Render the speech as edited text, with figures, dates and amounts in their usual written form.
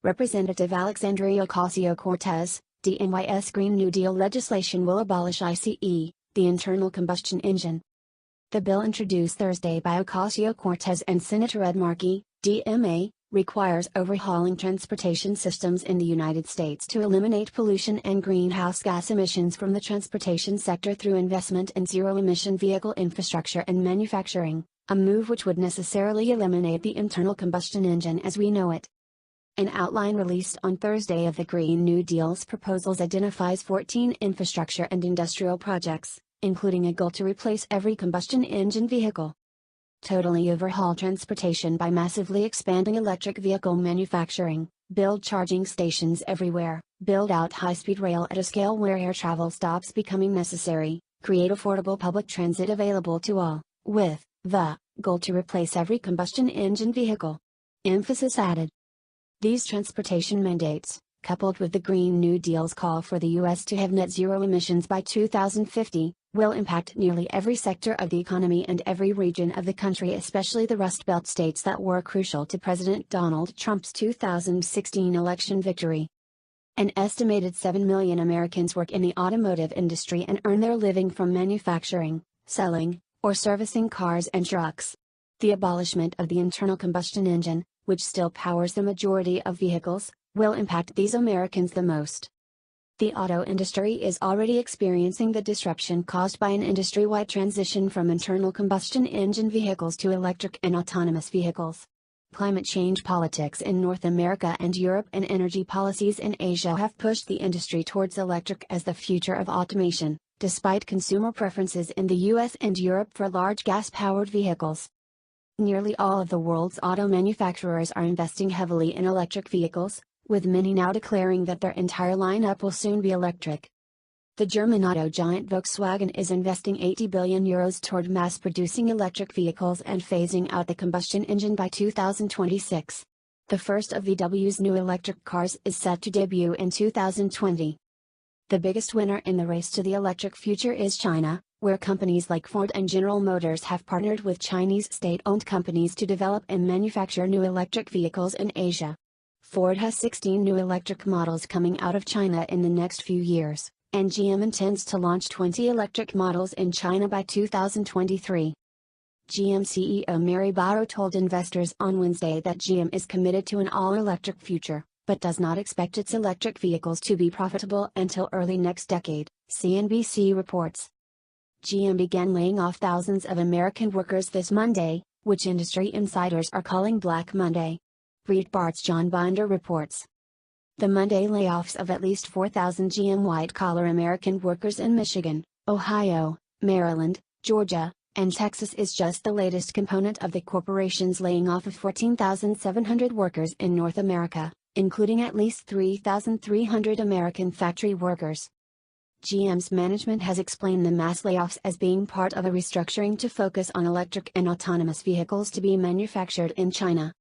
Representative Alexandria Ocasio-Cortez, DNY's Green New Deal legislation will abolish ICE, the internal combustion engine. The bill introduced Thursday by Ocasio-Cortez and Senator Ed Markey, DMA, requires overhauling transportation systems in the United States to eliminate pollution and greenhouse gas emissions from the transportation sector through investment in zero-emission vehicle infrastructure and manufacturing, a move which would necessarily eliminate the internal combustion engine as we know it. An outline released on Thursday of the Green New Deal's proposals identifies 14 infrastructure and industrial projects, including a goal to replace every combustion engine vehicle. Totally overhaul transportation by massively expanding electric vehicle manufacturing, build charging stations everywhere, build out high-speed rail at a scale where air travel stops becoming necessary, create affordable public transit available to all, with the goal to replace every combustion engine vehicle. Emphasis added. These transportation mandates, coupled with the Green New Deal's call for the U.S. to have net zero emissions by 2050, will impact nearly every sector of the economy and every region of the country, especially the Rust Belt states that were crucial to President Donald Trump's 2016 election victory. An estimated 7 million Americans work in the automotive industry and earn their living from manufacturing, selling, or servicing cars and trucks. The abolishment of the internal combustion engine, which still powers the majority of vehicles, will impact these Americans the most. The auto industry is already experiencing the disruption caused by an industry-wide transition from internal combustion engine vehicles to electric and autonomous vehicles. Climate change politics in North America and Europe and energy policies in Asia have pushed the industry towards electric as the future of automation, despite consumer preferences in the US and Europe for large gas-powered vehicles. Nearly all of the world's auto manufacturers are investing heavily in electric vehicles, with many now declaring that their entire lineup will soon be electric. The German auto giant Volkswagen is investing €80 billion toward mass-producing electric vehicles and phasing out the combustion engine by 2026. The first of VW's new electric cars is set to debut in 2020. The biggest winner in the race to the electric future is China, where companies like Ford and General Motors have partnered with Chinese state-owned companies to develop and manufacture new electric vehicles in Asia. Ford has 16 new electric models coming out of China in the next few years, and GM intends to launch 20 electric models in China by 2023. GM CEO Mary Barra told investors on Wednesday that GM is committed to an all-electric future, but does not expect its electric vehicles to be profitable until early next decade, CNBC reports. GM began laying off thousands of American workers this Monday, which industry insiders are calling Black Monday. Breitbart's John Binder reports. The Monday layoffs of at least 4,000 GM white-collar American workers in Michigan, Ohio, Maryland, Georgia, and Texas is just the latest component of the corporation's laying off of 14,700 workers in North America, including at least 3,300 American factory workers. GM's management has explained the mass layoffs as being part of a restructuring to focus on electric and autonomous vehicles to be manufactured in China.